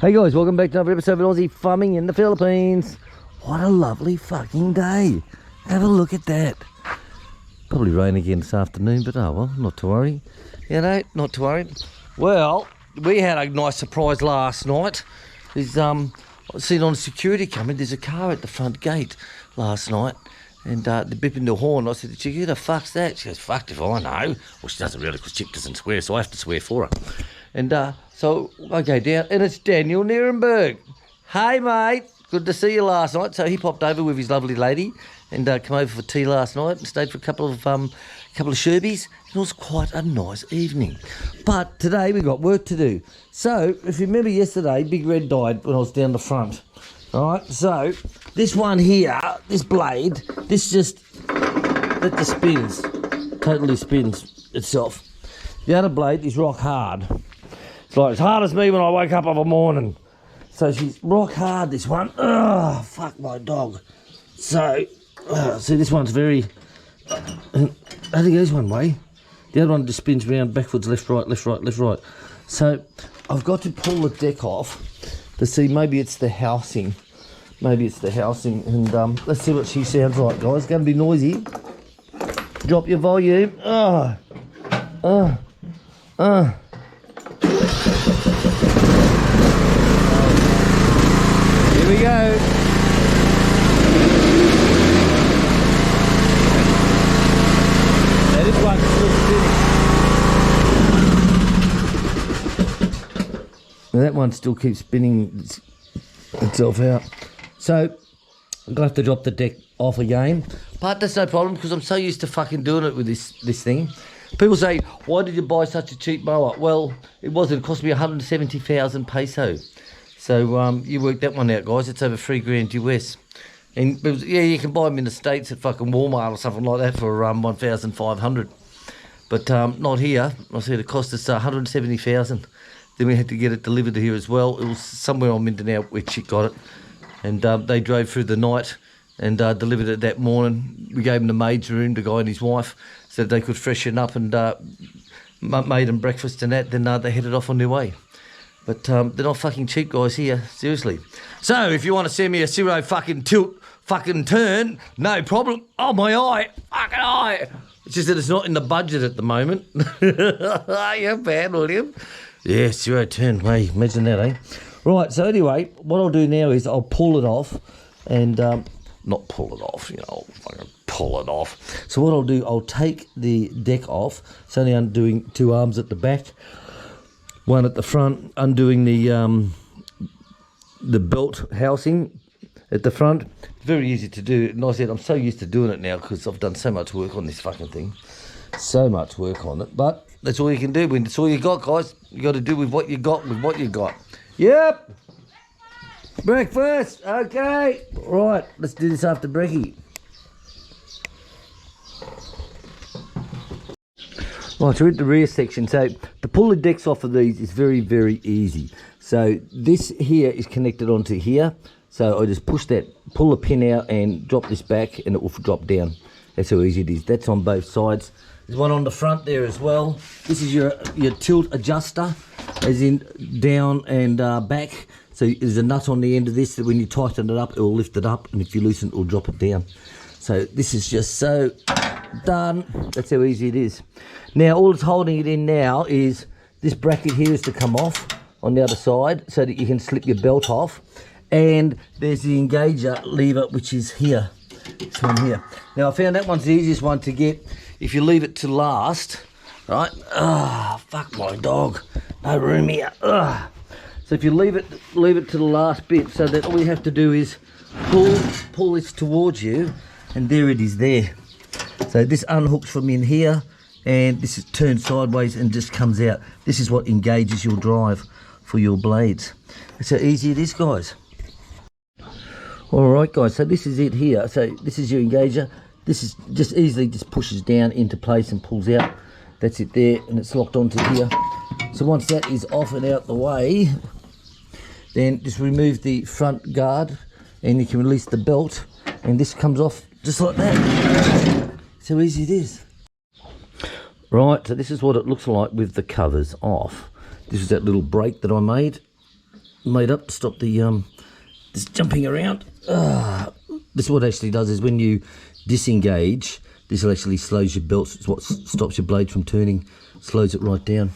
Hey guys, welcome back to another episode of Aussie Farming in the Philippines. What a lovely fucking day. Have a look at that. Probably rain again this afternoon, but oh well, not to worry. You know, not to worry. Well, we had a nice surprise last night. There's I seen on security coming, there's a car at the front gate last night. And they're bipping the horn. I said to Chick, who the fuck's that? She goes, fucked if I know. Well, she doesn't really, because Chick doesn't swear, so I have to swear for her. And so I go down, and it's Daniel Nierenberg. Hey, mate. Good to see you last night. So he popped over with his lovely lady and came over for tea last night and stayed for a couple of sherbies. It was quite a nice evening. But today we got work to do. So if you remember yesterday, Big Red died when I was down the front. All right, so this one here, this blade, this just spins, totally spins itself. The other blade is rock hard. It's like as hard as me when I wake up of a morning. So she's rock hard, this one. Oh, fuck my dog. So, see, this one's very, how do you go this one way? The other one just spins around backwards, left, right, left, right, left, right. So I've got to pull the deck off to see, maybe it's the housing. Maybe it's the housing, and let's see what she sounds like, guys. It's going to be noisy. Drop your volume. Here we go. Now this one's still spinning. Now that one still keeps spinning itself out. So I'm going to have to drop the deck off again. But that's no problem, because I'm so used to fucking doing it with this thing. People say, why did you buy such a cheap mower? Well, it wasn't. It cost me 170,000 peso. So you work that one out, guys. It's over $3,000 US. And yeah, you can buy them in the States at fucking Walmart or something like that for 1,500. But not here. I said it cost us 170,000. Then we had to get it delivered here as well. It was somewhere on Mindanao where Chick got it. And they drove through the night and delivered it that morning. We gave them the maid's room, the guy and his wife, so they could freshen up, and made them breakfast and that. Then they headed off on their way. But they're not fucking cheap, guys, here, seriously. So if you want to send me a zero fucking tilt fucking turn, no problem. Oh, my eye, fucking eye. It's just that it's not in the budget at the moment. You're bad, William. Yeah, zero turn, hey, imagine that, eh? Right, so anyway, what I'll do now is I'll pull it off, and not pull it off, you know, fucking pull it off. So what I'll do, I'll take the deck off. It's only undoing two arms at the back, one at the front, undoing the belt housing at the front. Very easy to do. And I said, I'm so used to doing it now because I've done so much work on this fucking thing. So much work on it, but that's all you can do. When it's all you got, guys, you got to do with what you got, Yep. Breakfast. Okay. Right. Let's do this after brekkie. Right, so we're at the rear section. So to pull the decks off of these is very, very easy. So this here is connected onto here. So I just pull the pin out and drop this back, and it will drop down. That's how easy it is. That's on both sides. There's one on the front there as well. This is your tilt adjuster, as in down and back. So there's a nut on the end of this that when you tighten it up, it will lift it up, and if you loosen it, it will drop it down. So this is just so done. That's how easy it is. Now all it's holding it in now is this bracket here is to come off on the other side so that you can slip your belt off. And there's the engager lever, which is here. This one here. Now I found that one's the easiest one to get if you leave it to last, right? Ah, fuck my dog. No room here. Ugh. So if you leave it to the last bit, so that all you have to do is pull this towards you, and there it is there. So this unhooks from in here, and this is turned sideways and just comes out. This is what engages your drive for your blades. That's how easy it is, guys. All right, guys, so this is it here. So this is your engager. This is just easily just pushes down into place and pulls out. That's it there, and it's locked onto here. So once that is off and out the way, then just remove the front guard, and you can release the belt, and this comes off just like that. That's how easy it is. Right, so this is what it looks like with the covers off. This is that little break that I made. made up to stop the this jumping around. This what actually does is when you disengage, this will actually slows your belts. It's what stops your blade from turning, slows it right down.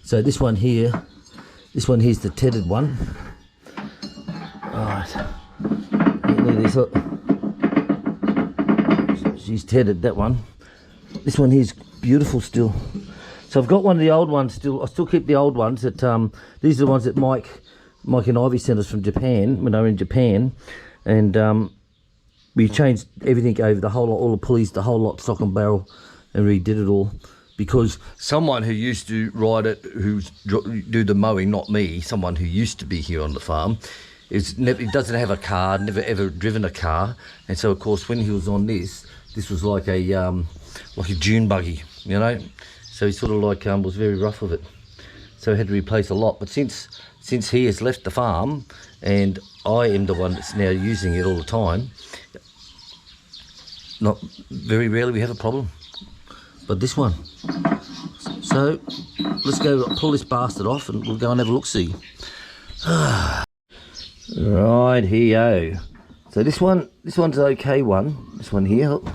So this one here's the tethered one. Right, look at this, look. She's tethered, that one. This one here's beautiful still. So I've got one of the old ones still. I still keep the old ones that these are the ones that Mike and Ivy sent us from Japan when they were in Japan, and we changed everything over, the whole lot, all the pulleys, the whole lot, stock and barrel, and redid it all. Because someone who used to ride it, do the mowing, not me, someone who used to be here on the farm, he doesn't have a car, never ever driven a car, and so of course when he was on this was like a dune buggy, you know. So he sort of like was very rough with it. So I had to replace a lot. But since he has left the farm and I am the one that's now using it all the time, not very rarely we have a problem. But this one. So let's go pull this bastard off and we'll go and have a look-see. Right, here. So this one's an okay one. This one here, look.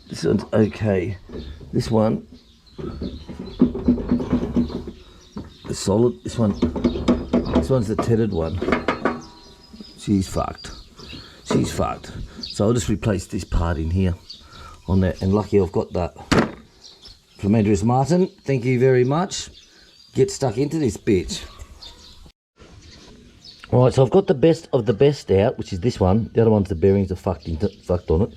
This one's okay. This one is solid. This one's the tethered one. She's fucked. She's fucked. So I'll just replace this part in here on that. And lucky I've got that from Andrews Martin. Thank you very much. Get stuck into this bitch. Alright, so I've got the best of the best out, which is this one. The other one's the bearings are fucked on it.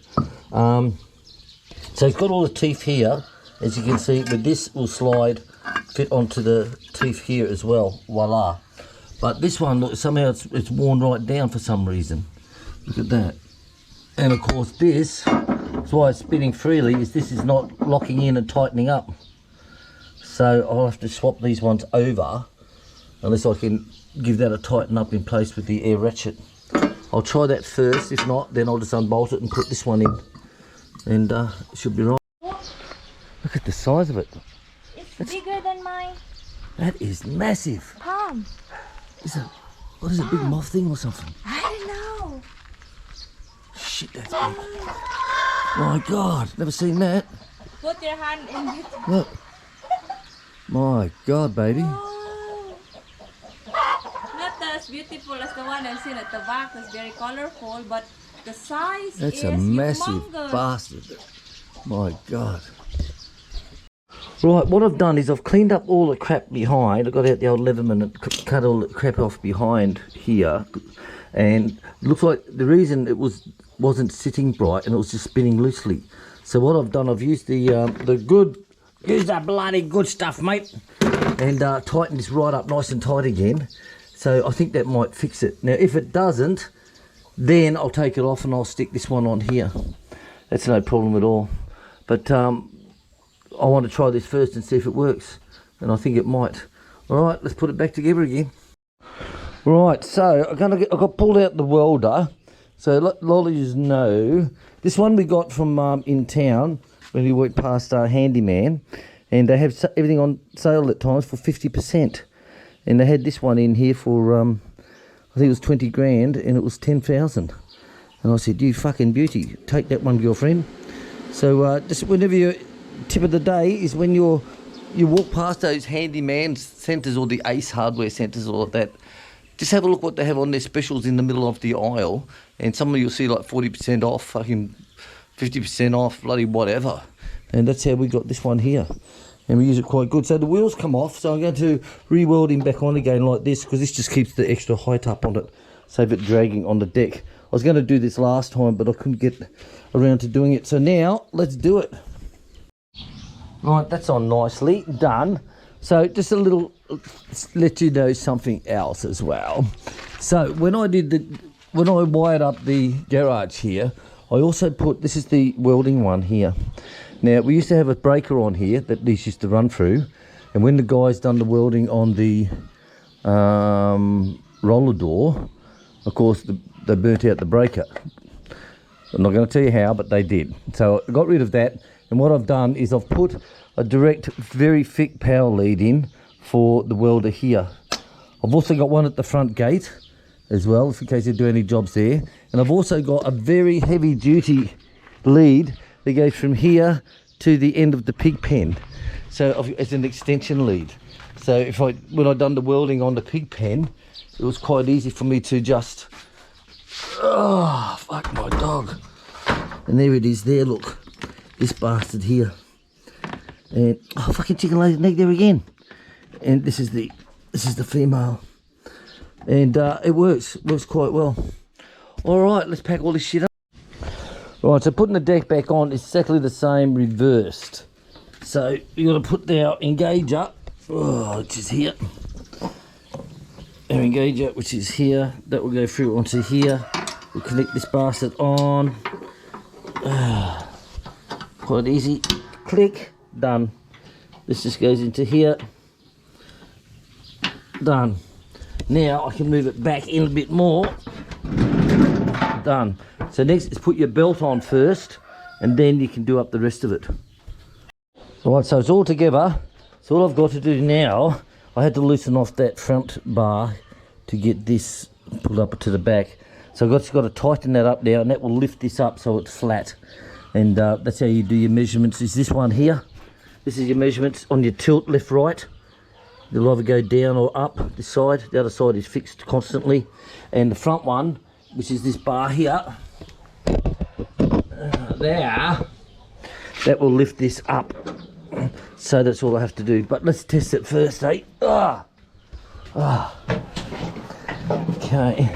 So it's got all the teeth here. As you can see, but this will fit onto the teeth here as well. Voila. But this one, look, somehow it's worn right down for some reason. Look at that. And of course that's why it's spinning freely, is this is not locking in and tightening up. So I'll have to swap these ones over, unless I can give that a tighten up in place with the air ratchet. I'll try that first. If not, then I'll just unbolt it and put this one in. And it should be right. Look at the size of it. It's bigger than mine. That is massive. Palm. What is it, big moth thing or something? I don't know. Shit, that's big. My God, never seen that. Put your hand in it. Look. My God, baby. Oh. Not as beautiful as the one I've seen at the back. It's very colorful, but the size that's is a massive humongous. bastard. My God. Right, what I've done is I've cleaned up all the crap behind. I got out the old Leatherman and cut all the crap off behind here. And it looks like the reason it wasn't sitting bright and it was just spinning loosely. So what I've done, I've used use that bloody good stuff, mate. And tighten this right up nice and tight again. So I think that might fix it. Now, if it doesn't, then I'll take it off and I'll stick this one on here. That's no problem at all. But I want to try this first and see if it works, and I think it might. All right, let's put it back together again. Right, so I got pulled out the welder. So let lollies know this one we got from in town when we went past our handyman, and they have everything on sale at times for 50%, and they had this one in here for I think it was 20 grand, and it was 10,000. And I said, you fucking beauty, take that one, girlfriend. So just whenever you tip of the day is when you walk past those handyman centres or the Ace hardware centres or like that, just have a look what they have on their specials in the middle of the aisle, and some of you'll see like 40% off, fucking 50% off, bloody whatever. And that's how we got this one here, and we use it quite good. So the wheels come off, so I'm going to re-weld him back on again like this, because this just keeps the extra height up on it, save it dragging on the deck. I was going to do this last time, but I couldn't get around to doing it, so now let's do it. Right, that's on nicely, done. So just a little, let you know something else as well. So when I wired up the garage here, I also put, this is the welding one here. Now we used to have a breaker on here that these used to run through, and when the guys done the welding on the roller door, of course they burnt out the breaker. I'm not going to tell you how, but they did. So I got rid of that. And what I've done is I've put a direct, very thick power lead in for the welder here. I've also got one at the front gate as well, in case you do any jobs there. And I've also got a very heavy duty lead that goes from here to the end of the pig pen. So it's an extension lead. So when I done the welding on the pig pen, it was quite easy for me to just, oh, fuck my dog. And there it is there, look, this bastard here. And, oh, fucking chicken laid an egg there again. And this is the female. And it works quite well. All right, let's pack all this shit up. Right, so putting the deck back on is exactly the same reversed. So you got to put our engager, which is here. Our engager, which is here, that will go through onto here. We'll connect this bastard on. Quite easy. Click, done. This just goes into here. Done. Now I can move it back in a bit more. Done. So next is put your belt on first, and then you can do up the rest of it. Right, so it's all together. So all I've got to do now, I had to loosen off that front bar to get this pulled up to the back. So I've just got to tighten that up now, and that will lift this up so it's flat. And that's how you do your measurements. Is this one here. This is your measurements on your tilt, left, right. They'll either go down or up this side. The other side is fixed constantly. And the front one, which is this bar here, there, that will lift this up. So that's all I have to do. But let's test it first, eh? Okay.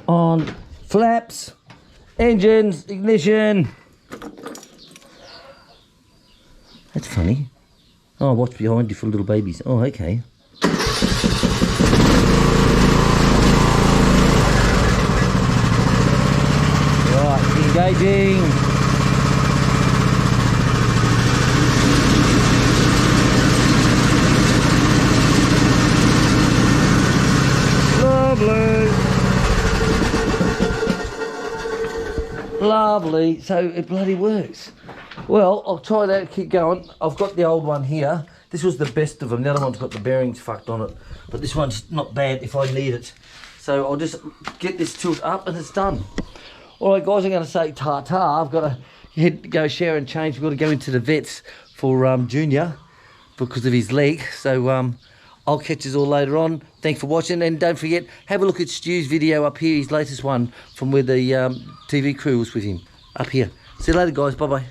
On, flaps, engines, ignition. That's funny. Oh, watch behind you for little babies. Oh, okay. Right, engaging. Lovely. So it bloody works. Well, I'll try that, keep going. I've got the old one here. This was the best of them. The other one's got the bearings fucked on it. But this one's not bad if I need it. So I'll just get this tilt up and it's done. All right, guys, I'm going to say ta-ta. I've got to go shower and change. We've got to go into the vets for Junior because of his leg. So I'll catch us all later on. Thanks for watching. And don't forget, have a look at Stu's video up here, his latest one from where the TV crew was with him. Up here. See you later, guys. Bye-bye.